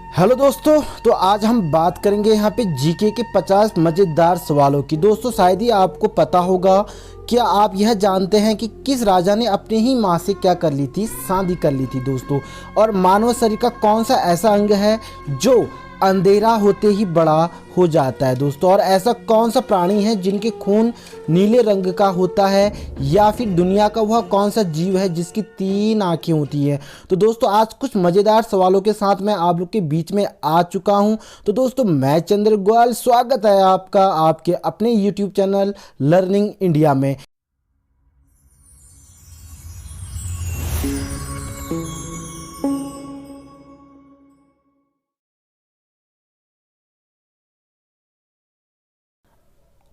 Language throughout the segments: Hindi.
हेलो दोस्तों, तो आज हम बात करेंगे यहाँ पे जीके के 50 मज़ेदार सवालों की। दोस्तों शायद ही आपको पता होगा, क्या आप यह जानते हैं कि किस राजा ने अपने ही माँ से क्या कर ली थी, शादी कर ली थी दोस्तों। और मानव शरीर का कौन सा ऐसा अंग है जो अंधेरा होते ही बड़ा हो जाता है दोस्तों। और ऐसा कौन सा प्राणी है जिनके खून नीले रंग का होता है, या फिर दुनिया का वह कौन सा जीव है जिसकी 3 आंखें होती हैं। तो दोस्तों आज कुछ मज़ेदार सवालों के साथ मैं आप लोग के बीच में आ चुका हूं। तो दोस्तों मैं चंद्र ग्वाल, स्वागत है आपका आपके अपने यूट्यूब चैनल लर्निंग इंडिया में।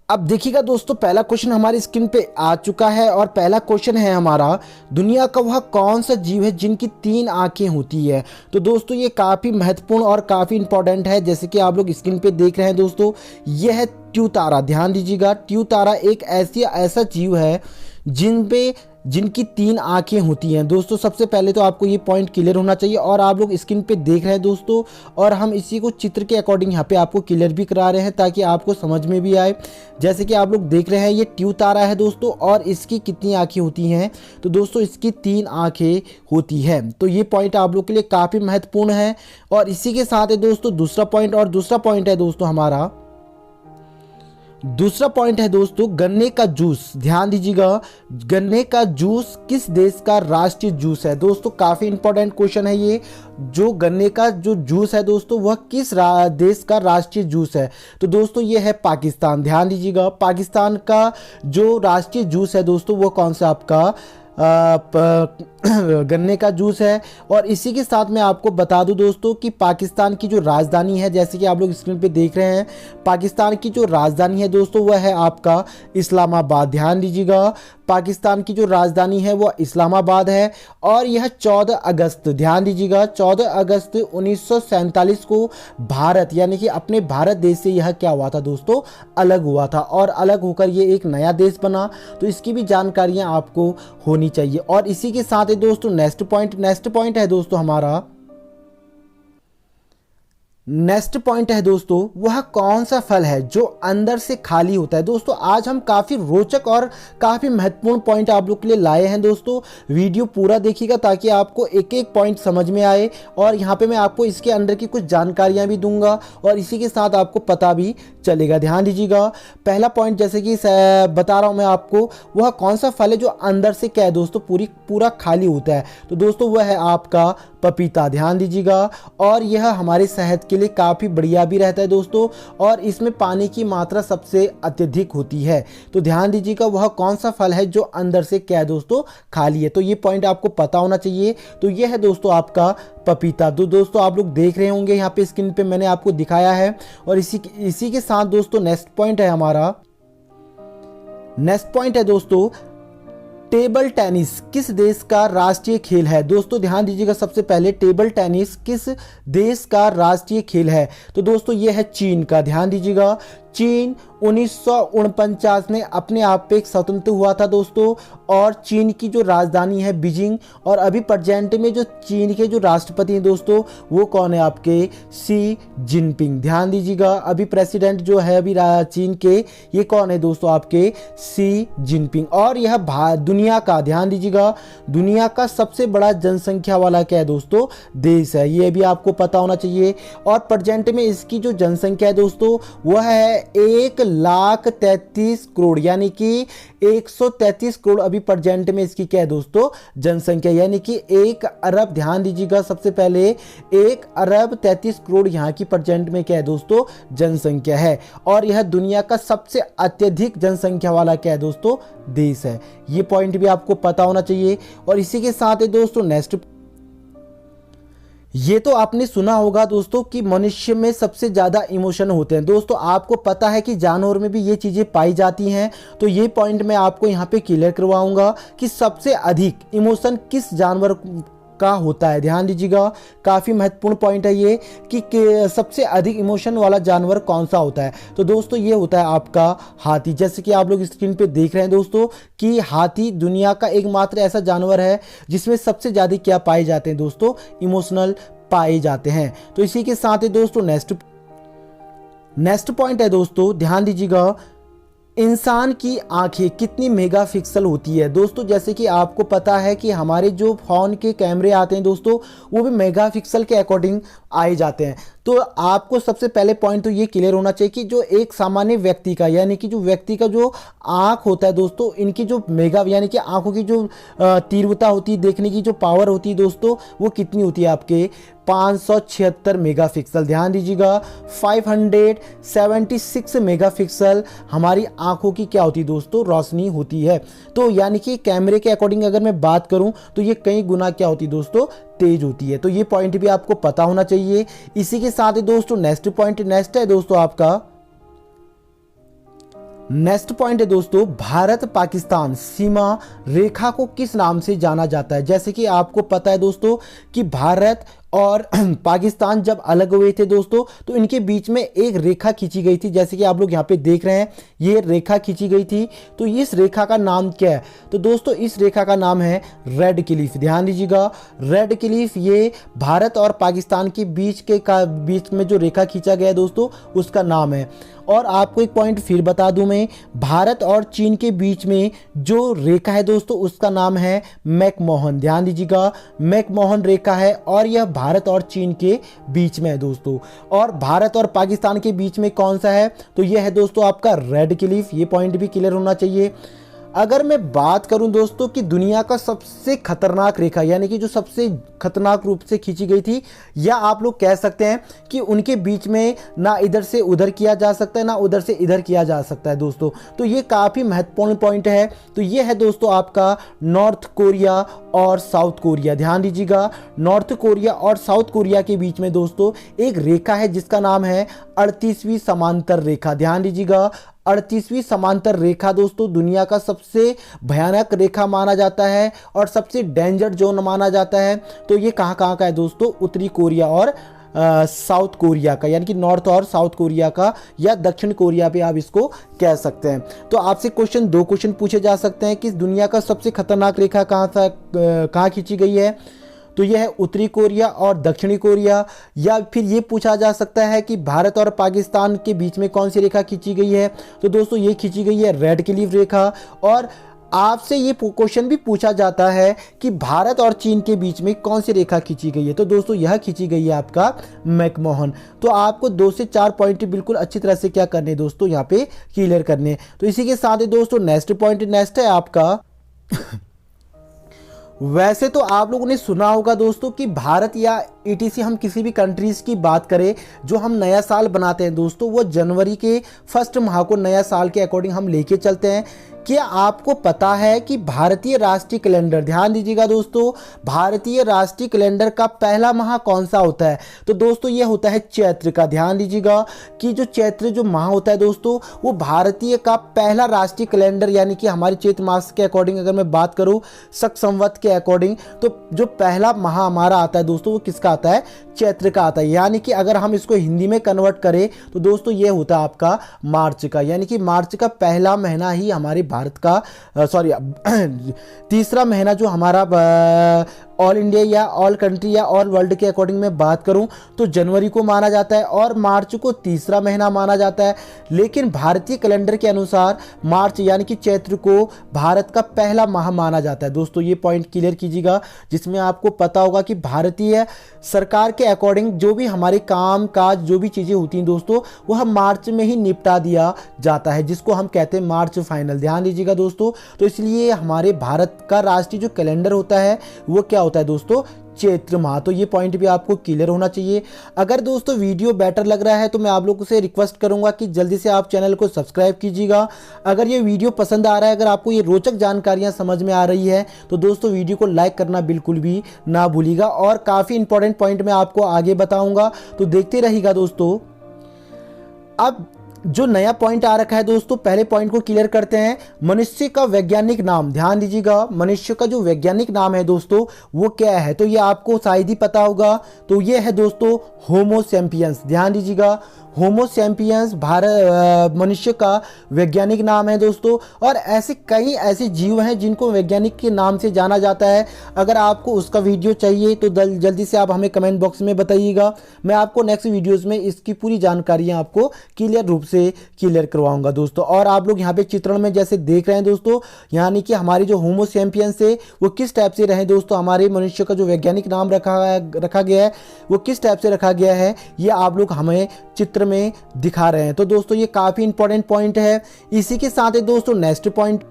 अब देखिएगा दोस्तों, पहला क्वेश्चन हमारी स्क्रीन पे आ चुका है और पहला क्वेश्चन है हमारा, दुनिया का वह कौन सा जीव है जिनकी 3 आंखें होती है। तो दोस्तों ये काफ़ी महत्वपूर्ण और काफ़ी इंपॉर्टेंट है। जैसे कि आप लोग स्क्रीन पे देख रहे हैं दोस्तों, यह है ट्यूतारा। ध्यान दीजिएगा, ट्यूतारा एक ऐसा जीव है जिनकी 3 आंखें होती हैं दोस्तों। सबसे पहले तो आपको ये पॉइंट क्लियर होना चाहिए। और आप लोग स्क्रीन पे देख रहे हैं दोस्तों, और हम इसी को चित्र के अकॉर्डिंग यहाँ पे आपको क्लियर भी करा रहे हैं ताकि आपको समझ में भी आए। जैसे कि आप लोग देख रहे हैं, ये ट्यूतारा है दोस्तों, और इसकी कितनी आंखें होती हैं, तो दोस्तों इसकी 3 आंखें होती है। तो ये पॉइंट आप लोग के लिए काफ़ी महत्वपूर्ण है। और इसी के साथ है दोस्तों दूसरा पॉइंट है दोस्तों हमारा, दूसरा पॉइंट है दोस्तों गन्ने का जूस। ध्यान दीजिएगा, गन्ने का जूस किस देश का राष्ट्रीय जूस है। दोस्तों काफ़ी इंपॉर्टेंट क्वेश्चन है ये, जो गन्ने का जो जूस है दोस्तों वह किस देश का राष्ट्रीय जूस है। तो दोस्तों ये है पाकिस्तान। ध्यान दीजिएगा, पाकिस्तान का जो राष्ट्रीय जूस है दोस्तों वो कौन सा आपका गन्ने का जूस है। और इसी के साथ मैं आपको बता दूं दोस्तों कि पाकिस्तान की जो राजधानी है, जैसे कि आप लोग स्क्रीन पे देख रहे हैं, पाकिस्तान की जो राजधानी है दोस्तों वह है आपका इस्लामाबाद। ध्यान दीजिएगा, पाकिस्तान की जो राजधानी है वह इस्लामाबाद है। और यह 14 अगस्त, ध्यान दीजिएगा 14 अगस्त 1947 को भारत यानी कि अपने भारत देश से यह क्या हुआ था दोस्तों, अलग हुआ था। और अलग होकर ये एक नया देश बना। तो इसकी भी जानकारियां आपको होनी चाहिए। और इसी के साथ दोस्तों नेक्स्ट पॉइंट है दोस्तों हमारा, नेक्स्ट पॉइंट है दोस्तों, वह कौन सा फल है जो अंदर से खाली होता है। दोस्तों आज हम काफ़ी रोचक और काफ़ी महत्वपूर्ण पॉइंट आप लोग के लिए लाए हैं दोस्तों। वीडियो पूरा देखिएगा ताकि आपको एक एक पॉइंट समझ में आए। और यहाँ पे मैं आपको इसके अंदर की कुछ जानकारियाँ भी दूंगा और इसी के साथ आपको पता भी चलेगा। ध्यान दीजिएगा, पहला पॉइंट जैसे कि बता रहा हूँ मैं आपको, वह कौन सा फल है जो अंदर से क्या है दोस्तों पूरा खाली होता है। तो दोस्तों वह है आपका पपीता। ध्यान दीजिएगा, और यह हमारे सेहत के लिए काफ़ी बढ़िया भी रहता है दोस्तों। और इसमें पानी की मात्रा सबसे अत्यधिक होती है। तो ध्यान दीजिएगा, वह कौन सा फल है जो अंदर से क्या है दोस्तों खाली है। तो ये पॉइंट आपको पता होना चाहिए। तो यह है दोस्तों आपका पपीता। तो दोस्तों आप लोग देख रहे होंगे यहाँ पे स्क्रीन पे मैंने आपको दिखाया है। और इसी के साथ दोस्तों नेक्स्ट पॉइंट है हमारा, नेक्स्ट पॉइंट है दोस्तों, टेबल टेनिस किस देश का राष्ट्रीय खेल है। दोस्तों ध्यान दीजिएगा, सबसे पहले टेबल टेनिस किस देश का राष्ट्रीय खेल है। तो दोस्तों ये है चीन का। ध्यान दीजिएगा, चीन 1949 में अपने आप पे स्वतंत्र हुआ था दोस्तों। और चीन की जो राजधानी है बीजिंग। और अभी प्रेजेंट में जो चीन के जो राष्ट्रपति हैं दोस्तों वो कौन है, आपके शी जिनपिंग। ध्यान दीजिएगा, अभी प्रेसिडेंट जो है अभी चीन के, ये कौन है दोस्तों, आपके शी जिनपिंग। और यह दुनिया का, ध्यान दीजिएगा, दुनिया का सबसे बड़ा जनसंख्या वाला क्या है दोस्तों देश है। ये भी आपको पता होना चाहिए। और प्रेजेंट में इसकी जो जनसंख्या है दोस्तों वह है 1,33 करोड़, यानी कि 133 करोड़ अभी प्रेजेंट में इसकी क्या है दोस्तों जनसंख्या, यानी कि 1 अरब। ध्यान दीजिएगा, सबसे पहले 1,33 करोड़ यहाँ की प्रेजेंट में क्या है दोस्तों जनसंख्या है। और यह दुनिया का सबसे अत्यधिक जनसंख्या वाला क्या है दोस्तों देश है। ये पॉइंट भी आपको पता होना चाहिए। और इसी के साथ है दोस्तों नेक्स्ट, ये तो आपने सुना होगा दोस्तों कि मनुष्य में सबसे ज़्यादा इमोशन होते हैं। दोस्तों आपको पता है कि जानवर में भी ये चीज़ें पाई जाती हैं। तो ये पॉइंट मैं आपको यहाँ पे क्लियर करवाऊंगा कि सबसे अधिक इमोशन किस जानवर का होता है। ध्यान दीजिएगा, काफ़ी महत्वपूर्ण पॉइंट है ये कि सबसे अधिक इमोशन वाला जानवर कौन सा होता है। तो दोस्तों ये होता है आपका हाथी। जैसे कि आप लोग स्क्रीन पे देख रहे हैं दोस्तों कि हाथी दुनिया का एकमात्र ऐसा जानवर है जिसमें सबसे ज़्यादा क्या पाए जाते हैं दोस्तों, इमोशनल पाए जाते हैं। तो इसी के साथ ही दोस्तों नेक्स्ट पॉइंट है दोस्तों, ध्यान दीजिएगा, इंसान की आंखें कितनी मेगापिक्सल होती है। दोस्तों जैसे कि आपको पता है कि हमारे जो फ़ोन के कैमरे आते हैं दोस्तों, वो भी मेगापिक्सल के अकॉर्डिंग आए जाते हैं। तो आपको सबसे पहले पॉइंट तो ये क्लियर होना चाहिए कि जो एक सामान्य व्यक्ति का, यानी कि जो व्यक्ति का जो आँख होता है दोस्तों, इनकी जो यानी कि आँखों की जो तीव्रता होती है, देखने की जो पावर होती है दोस्तों, वो कितनी होती है आपके 576 मेगापिक्सल। ध्यान दीजिएगा, 576 मेगापिक्सल हमारी आंखों की क्या होती है दोस्तों, रोशनी होती है। तो यानी कि कैमरे के अकॉर्डिंग अगर मैं बात करूं तो ये कई गुना क्या होती है दोस्तों, तेज होती है। तो ये पॉइंट भी आपको पता होना चाहिए। इसी के साथ ही दोस्तों नेक्स्ट है दोस्तों आपका, नेक्स्ट पॉइंट है दोस्तों, भारत पाकिस्तान सीमा रेखा को किस नाम से जाना जाता है। जैसे कि आपको पता है दोस्तों कि भारत और पाकिस्तान जब अलग हुए थे दोस्तों, तो इनके बीच में एक रेखा खींची गई थी, जैसे कि आप लोग यहाँ पे देख रहे हैं, ये रेखा खींची गई थी। तो इस रेखा का नाम क्या है, तो दोस्तों इस रेखा का नाम है रेड क्लिफ। ध्यान दीजिएगा, रेड क्लिफ ये भारत और पाकिस्तान के बीच में जो रेखा खींचा गया है दोस्तों, उसका नाम है। और आपको एक पॉइंट फिर बता दूं मैं, भारत और चीन के बीच में जो रेखा है दोस्तों, उसका नाम है मैकमोहन। ध्यान दीजिएगा, मैकमोहन रेखा है और यह भारत और चीन के बीच में है दोस्तों। और भारत और पाकिस्तान के बीच में कौन सा है, तो यह है दोस्तों आपका रेड क्लिफ। ये पॉइंट भी क्लियर होना चाहिए। अगर मैं बात करूं दोस्तों कि दुनिया का सबसे खतरनाक रेखा, यानी कि जो सबसे खतरनाक रूप से खींची गई थी, या आप लोग कह सकते हैं कि उनके बीच में ना इधर से उधर किया जा सकता है, ना उधर से इधर किया जा सकता है दोस्तों। तो ये काफ़ी महत्वपूर्ण पॉइंट है। तो ये है दोस्तों आपका नॉर्थ कोरिया और साउथ कोरिया। ध्यान दीजिएगा, नॉर्थ कोरिया और साउथ कोरिया के बीच में दोस्तों एक रेखा है जिसका नाम है 38वीं समांतर रेखा। ध्यान दीजिएगा, 38वीं समांतर रेखा दोस्तों दुनिया का सबसे भयानक रेखा माना जाता है और सबसे डेंजर जोन माना जाता है। तो ये कहाँ कहाँ का है दोस्तों, उत्तरी कोरिया और साउथ कोरिया का, यानी कि नॉर्थ और साउथ कोरिया का, या दक्षिण कोरिया पे आप इसको कह सकते हैं। तो आपसे दो क्वेश्चन पूछे जा सकते हैं कि दुनिया का सबसे खतरनाक रेखा कहाँ खींची गई है, तो यह है उत्तरी कोरिया और दक्षिणी कोरिया। या फिर ये पूछा जा सकता है कि भारत और पाकिस्तान के बीच में कौन सी रेखा खींची गई है, तो दोस्तों ये खींची गई है रेड क्लिफ रेखा। और आपसे ये क्वेश्चन भी पूछा जाता है कि भारत और चीन के बीच में कौन सी रेखा खींची गई है, तो दोस्तों यह खींची गई है आपका मैकमोहन। तो आपको 2 से 4 पॉइंट बिल्कुल अच्छी तरह से क्या करने दोस्तों, यहाँ पे क्लियर करने। तो इसी के साथ ही दोस्तों नेक्स्ट है आपका वैसे तो आप लोगों ने सुना होगा दोस्तों कि भारत या ETC हम किसी भी कंट्रीज़ की बात करें, जो हम नया साल बनाते हैं दोस्तों, वो जनवरी के फर्स्ट माह को नया साल के अकॉर्डिंग हम लेके चलते हैं। क्या आपको पता है कि भारतीय राष्ट्रीय कैलेंडर, ध्यान दीजिएगा दोस्तों, भारतीय राष्ट्रीय कैलेंडर का पहला माह कौन सा होता है, तो दोस्तों ये होता है चैत्र का। ध्यान दीजिएगा कि जो चैत्र जो माह होता है दोस्तों, वो भारतीय का पहला राष्ट्रीय कैलेंडर, यानी कि हमारे चैत्र मास के अकॉर्डिंग अगर मैं बात करूँ शक संवत के अकॉर्डिंग, तो जो पहला माह हमारा आता है दोस्तों, वो किसका आता है, चैत्र का आता है। यानी कि अगर हम इसको हिंदी में कन्वर्ट करें तो दोस्तों ये होता है आपका मार्च का, यानी कि मार्च का पहला महीना ही हमारे भारत का तीसरा महीना जो हमारा ऑल इंडिया या ऑल कंट्री या ऑल वर्ल्ड के अकॉर्डिंग में बात करूं तो जनवरी को माना जाता है और मार्च को तीसरा महीना माना जाता है। लेकिन भारतीय कैलेंडर के अनुसार मार्च यानी कि चैत्र को भारत का पहला माह माना जाता है। दोस्तों ये पॉइंट क्लियर कीजिएगा, जिसमें आपको पता होगा कि भारतीय सरकार के अकॉर्डिंग जो भी हमारे काम काज जो भी चीज़ें होती हैं दोस्तों, वह मार्च में ही निपटा दिया जाता है, जिसको हम कहते हैं मार्च फाइनल। ध्यान दीजिएगा दोस्तों, तो इसलिए हमारे भारत का राष्ट्रीय जो कैलेंडर होता है वो क्या होता है दोस्तों, चैत्र माह। तो ये पॉइंट भी आपको क्लियर होना चाहिए। अगर दोस्तों वीडियो बेटर लग रहा है तो मैं आप लोगों से रिक्वेस्ट करूंगा कि जल्दी से आप चैनल को सब्सक्राइब कीजिएगा। अगर ये वीडियो पसंद आ रहा है, अगर आपको ये रोचक जानकारियां समझ में आ रही है, तो दोस्तों वीडियो को लाइक करना बिल्कुल भी ना भूलिएगा। और काफ़ी इंपॉर्टेंट पॉइंट मैं आपको आगे बताऊँगा, तो देखते रहिएगा दोस्तों। अब जो नया पॉइंट आ रखा है दोस्तों, पहले पॉइंट को क्लियर करते हैं। मनुष्य का वैज्ञानिक नाम, ध्यान दीजिएगा, मनुष्य का जो वैज्ञानिक नाम है दोस्तों वो क्या है, तो ये आपको शायद ही पता होगा। तो ये है दोस्तों होमो सैपियंस। ध्यान दीजिएगा, होमो सैपियंस भारत मनुष्य का वैज्ञानिक नाम है दोस्तों। और ऐसे कई ऐसे जीव हैं जिनको वैज्ञानिक के नाम से जाना जाता है। अगर आपको उसका वीडियो चाहिए तो जल्दी से आप हमें कमेंट बॉक्स में बताइएगा। मैं आपको नेक्स्ट वीडियोज़ में इसकी पूरी जानकारियाँ आपको क्लियर रूप से क्लियर करवाऊंगा दोस्तों। और आप लोग यहाँ पे चित्रण में जैसे देख रहे हैं दोस्तों, यानी कि हमारी जो होमो सैपियंस है वो किस टाइप से रहे दोस्तों, हमारे मनुष्य का जो वैज्ञानिक नाम रखा गया है वो किस टाइप से रखा गया है, ये आप लोग हमें चित्र में दिखा रहे हैं। तो दोस्तों ये काफ़ी इंपॉर्टेंट पॉइंट है। इसी के साथ ही दोस्तों नेक्स्ट पॉइंट,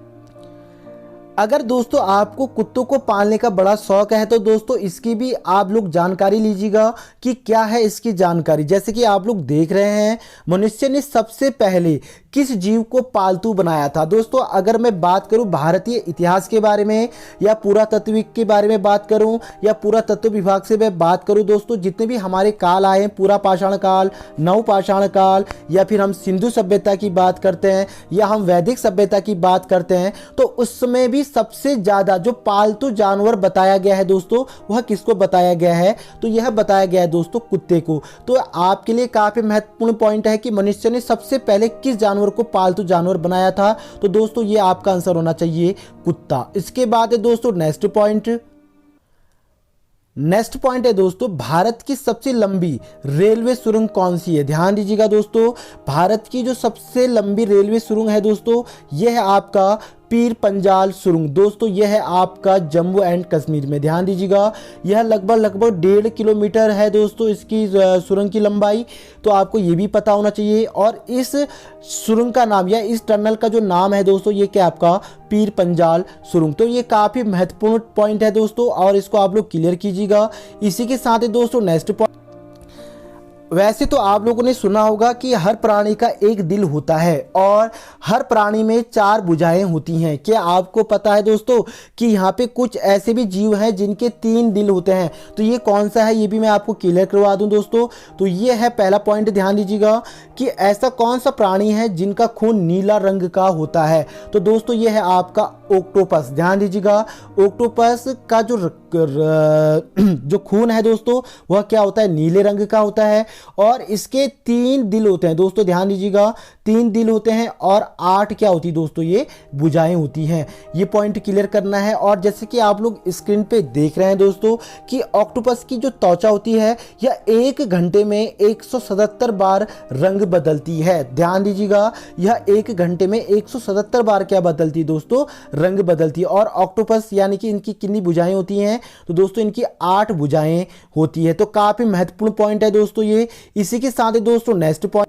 अगर दोस्तों आपको कुत्तों को पालने का बड़ा शौक है तो दोस्तों इसकी भी आप लोग जानकारी लीजिएगा कि क्या है इसकी जानकारी। जैसे कि आप लोग देख रहे हैं, मनुष्य ने सबसे पहले किस जीव को पालतू बनाया था दोस्तों। अगर मैं बात करूं भारतीय इतिहास के बारे में या पुरातत्व के बारे में बात करूं या पुरातत्व विभाग से मैं बात करूं दोस्तों, जितने भी हमारे काल आए, पूरा पाषाण काल, नव पाषाण काल, या फिर हम सिंधु सभ्यता की बात करते हैं या हम वैदिक सभ्यता की बात करते हैं, तो उस समय भी सबसे ज्यादा जो पालतू जानवर बताया गया है दोस्तों, वह किसको बताया गया है, तो यह बताया गया है दोस्तों कुत्ते को। तो आपके लिए काफी महत्वपूर्ण पॉइंट है कि मनुष्य ने सबसे पहले किस जानवर को पालतू जानवर बनाया था, तो दोस्तों ये आपका आंसर होना चाहिए कुत्ता। इसके बाद है दोस्तों नेक्स्ट पॉइंट है दोस्तों, भारत की सबसे लंबी रेलवे सुरंग कौन सी है। ध्यान दीजिएगा दोस्तों, भारत की जो सबसे लंबी रेलवे सुरंग है दोस्तों, यह है आपका पीर पंजाल सुरंग। दोस्तों यह है आपका जम्मू एंड कश्मीर में। ध्यान दीजिएगा, यह लगभग 1.5 किलोमीटर है दोस्तों इसकी सुरंग की लंबाई। तो आपको ये भी पता होना चाहिए। और इस सुरंग का नाम या इस टनल का जो नाम है दोस्तों, ये क्या आपका पीर पंजाल सुरंग। तो ये काफ़ी महत्वपूर्ण पॉइंट है दोस्तों, और इसको आप लोग क्लियर कीजिएगा। इसी के साथ ही दोस्तों नेक्स्ट पॉइंट, वैसे तो आप लोगों ने सुना होगा कि हर प्राणी का एक दिल होता है और हर प्राणी में 4 भुजाएं होती हैं। क्या आपको पता है दोस्तों कि यहाँ पे कुछ ऐसे भी जीव हैं जिनके 3 दिल होते हैं। तो ये कौन सा है ये भी मैं आपको क्लियर करवा दूं दोस्तों। तो ये है पहला पॉइंट, ध्यान दीजिएगा कि ऐसा कौन सा प्राणी है जिनका खून नीला रंग का होता है। तो दोस्तों ये है आपका ऑक्टोपस। ध्यान दीजिएगा, ऑक्टोपस का जो खून है दोस्तों, वह क्या होता है, नीले रंग का होता है। और इसके 3 दिल होते हैं दोस्तों। ध्यान दीजिएगा, 3 दिल होते हैं और 8 क्या होती है दोस्तों, ये भुजाएं होती हैं। ये पॉइंट क्लियर करना है। और जैसे कि आप लोग स्क्रीन पे देख रहे हैं दोस्तों कि ऑक्टोपस की जो त्वचा होती है यह 1 घंटे में 177 बार रंग बदलती है। ध्यान दीजिएगा, यह 1 घंटे में 177 बार क्या बदलती है दोस्तों, रंग बदलती है। और ऑक्टोपस यानी कि इनकी कितनी भुजाएं होती हैं, तो दोस्तों इनकी 8 भुजाएं होती है। तो काफी महत्वपूर्ण पॉइंट है दोस्तों ये। इसी के साथ ही दोस्तों नेक्स्ट पॉइंट,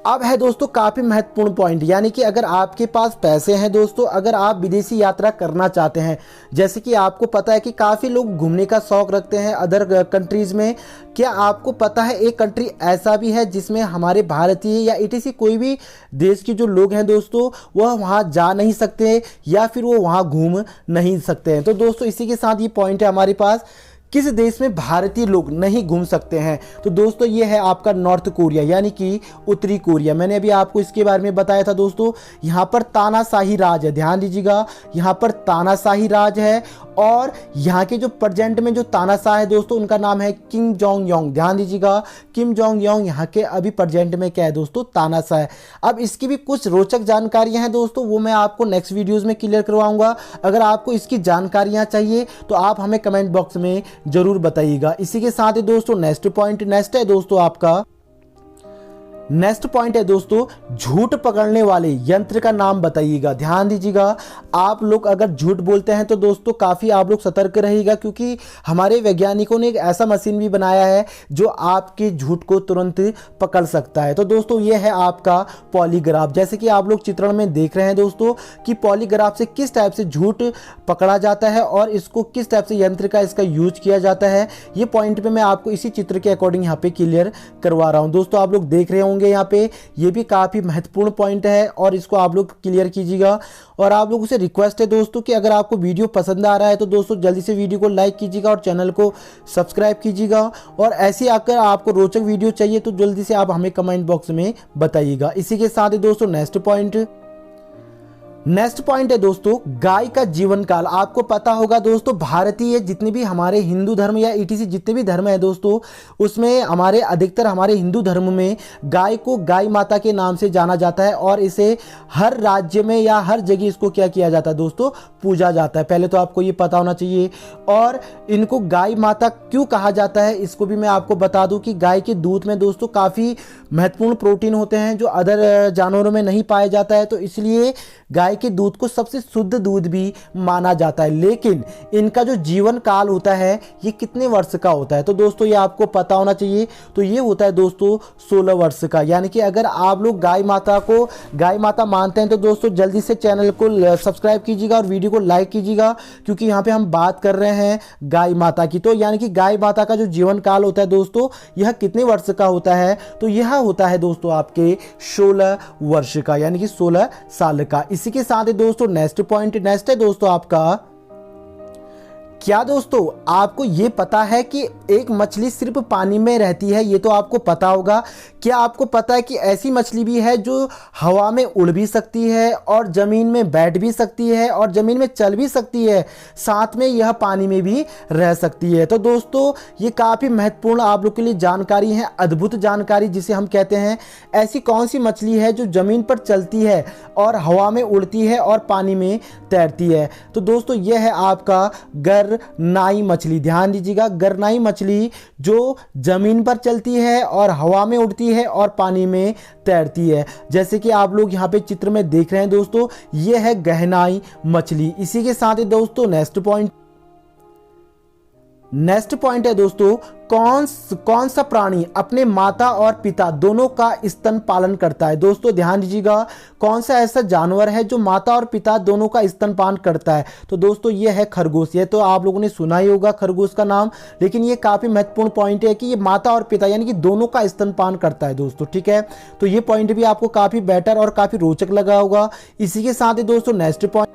अब है दोस्तों काफी महत्वपूर्ण पॉइंट, यानी कि अगर आपके पास पैसे हैं दोस्तों, अगर आप विदेशी यात्रा करना चाहते हैं, जैसे कि आपको पता है कि काफी लोग घूमने का शौक रखते हैं अदर कंट्रीज में। क्या आपको पता है एक कंट्री ऐसा भी है जिसमें हमारे भारतीय या ईटीसी कोई भी देश के जो लोग हैं दोस्तों, वह वहां जा नहीं सकते या फिर वो वहां घूम नहीं सकते हैं। तो दोस्तों इसी के साथ ये पॉइंट है हमारे पास, किस देश में भारतीय लोग नहीं घूम सकते हैं। तो दोस्तों ये है आपका नॉर्थ कोरिया यानी कि उत्तरी कोरिया। मैंने अभी आपको इसके बारे में बताया था दोस्तों। यहाँ पर तानाशाही राज है। ध्यान दीजिएगा, यहाँ पर तानाशाही राज है। और यहाँ के जो प्रेजेंट में जो तानाशाह है दोस्तों, उनका नाम है किम जोंग योंग। ध्यान दीजिएगा, किम जोंग योंग यहाँ के अभी प्रेजेंट में क्या है दोस्तों, तानाशाह है। अब इसकी भी कुछ रोचक जानकारियां हैं दोस्तों, वो मैं आपको नेक्स्ट वीडियोस में क्लियर करवाऊंगा। अगर आपको इसकी जानकारियां चाहिए तो आप हमें कमेंट बॉक्स में जरूर बताइएगा। इसी के साथ ही दोस्तों नेक्स्ट है दोस्तों आपका नेक्स्ट पॉइंट है दोस्तों, झूठ पकड़ने वाले यंत्र का नाम बताइएगा। ध्यान दीजिएगा, आप लोग अगर झूठ बोलते हैं तो दोस्तों काफ़ी आप लोग सतर्क रहिएगा, क्योंकि हमारे वैज्ञानिकों ने एक ऐसा मशीन भी बनाया है जो आपके झूठ को तुरंत पकड़ सकता है। तो दोस्तों ये है आपका पॉलीग्राफ। जैसे कि आप लोग चित्रण में देख रहे हैं दोस्तों कि पॉलीग्राफ से किस टाइप से झूठ पकड़ा जाता है और इसको किस टाइप से यंत्र का इसका यूज किया जाता है, ये पॉइंट पे मैं आपको इसी चित्र के अकॉर्डिंग यहाँ पे क्लियर करवा रहा हूँ। दोस्तों आप लोग देख रहे होंगे यहाँ पे, ये भी काफी महत्वपूर्ण पॉइंट है और इसको आप लोग क्लियर कीजिएगा। और आप लोगों से रिक्वेस्ट है दोस्तों कि अगर आपको वीडियो पसंद आ रहा है तो दोस्तों जल्दी से वीडियो को लाइक कीजिएगा और चैनल को सब्सक्राइब कीजिएगा। और ऐसे अगर आपको रोचक वीडियो चाहिए तो जल्दी से आप हमें कमेंट बॉक्स में बताइएगा। इसी के साथ ही दोस्तों नेक्स्ट पॉइंट, नेक्स्ट पॉइंट है दोस्तों गाय का जीवन काल। आपको पता होगा दोस्तों, भारतीय जितने भी हमारे हिंदू धर्म या ईटीसी जितने भी धर्म है दोस्तों, उसमें हमारे अधिकतर हमारे हिंदू धर्म में गाय को गाय माता के नाम से जाना जाता है और इसे हर राज्य में या हर जगह इसको क्या किया जाता है दोस्तों, पूजा जाता है। पहले तो आपको ये पता होना चाहिए। और इनको गाय माता क्यों कहा जाता है इसको भी मैं आपको बता दूं कि गाय के दूध में दोस्तों काफ़ी महत्वपूर्ण प्रोटीन होते हैं जो अदर जानवरों में नहीं पाया जाता है, तो इसलिए गाय के दूध को सबसे शुद्ध दूध भी माना जाता है। लेकिन इनका जो जीवन काल होता है ये कितने वर्ष का होता है, तो दोस्तों ये आपको पता होना चाहिए। तो ये होता है दोस्तों 16 वर्ष का। यानी कि अगर आप लोग गाय माता को गाय माता मानते हैं तो दोस्तों जल्दी से चैनल को सब्सक्राइब कीजिएगा और वीडियो को लाइक कीजिएगा, क्योंकि यहाँ पे हम बात कर रहे हैं गाय माता की। तो यानी कि गाय माता का जो जीवन काल होता है दोस्तों यह कितने वर्ष का होता है, तो यह होता है दोस्तों आपके 16 वर्ष का, यानी कि 16 साल का। इसी के साथ दोस्तों नेक्स्ट पॉइंट नेक्स्ट है दोस्तों आपका, क्या दोस्तों आपको ये पता है कि एक मछली सिर्फ पानी में रहती है, ये तो आपको पता होगा। क्या आपको पता है कि ऐसी मछली भी है जो हवा में उड़ भी सकती है और ज़मीन में बैठ भी सकती है और ज़मीन में चल भी सकती है, साथ में यह पानी में भी रह सकती है। तो दोस्तों ये काफ़ी महत्वपूर्ण आप लोग के लिए जानकारी है, अद्भुत जानकारी जिसे हम कहते हैं। ऐसी कौन सी मछली है जो ज़मीन पर चलती है और हवा में उड़ती है और पानी में तैरती है, तो दोस्तों यह है आपका गरनाई मछली। ध्यान दीजिएगा, गरनाई मछली जो जमीन पर चलती है और हवा में उड़ती है और पानी में तैरती है। जैसे कि आप लोग यहाँ पे चित्र में देख रहे हैं दोस्तों, ये है गहनाई मछली। इसी के साथ ही दोस्तों नेक्स्ट पॉइंट है दोस्तों, कौन सा प्राणी अपने माता और पिता दोनों का स्तन पालन करता है। दोस्तों ध्यान दीजिएगा, कौन सा ऐसा जानवर है जो माता और पिता दोनों का स्तनपान करता है, तो दोस्तों ये है खरगोश। ये तो आप लोगों ने सुना ही होगा खरगोश का नाम, लेकिन ये काफी महत्वपूर्ण पॉइंट है कि ये माता और पिता यानी कि दोनों का स्तनपान करता है दोस्तों, ठीक है। तो ये पॉइंट भी आपको काफी बेटर और काफी रोचक लगा होगा। इसी के साथ ही दोस्तों नेक्स्ट पॉइंट,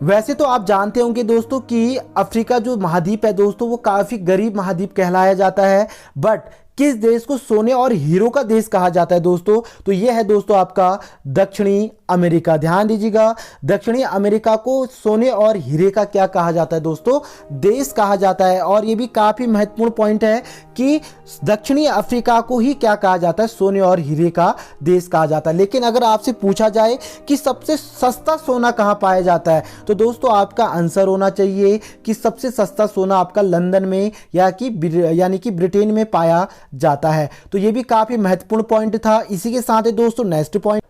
वैसे तो आप जानते होंगे दोस्तों कि अफ्रीका जो महाद्वीप है दोस्तों वो काफ़ी गरीब महाद्वीप कहलाया जाता है, बट किस देश को सोने और हीरो का देश कहा जाता है दोस्तों, तो ये है दोस्तों आपका दक्षिणी अमेरिका। ध्यान दीजिएगा, दक्षिणी अमेरिका को सोने और हीरे का क्या कहा जाता है दोस्तों, देश कहा जाता है। और ये भी काफ़ी महत्वपूर्ण पॉइंट है कि दक्षिणी अफ्रीका को ही क्या कहा जाता है, सोने और हीरे का देश कहा जाता है। लेकिन अगर आपसे पूछा जाए कि सबसे सस्ता सोना कहाँ पाया जाता है, तो दोस्तों आपका आंसर होना चाहिए कि सबसे सस्ता सोना आपका लंदन में यानी कि ब्रिटेन में पाया जाता है। तो ये भी काफी महत्वपूर्ण पॉइंट था। इसी के साथ ही दोस्तों नेक्स्ट पॉइंट,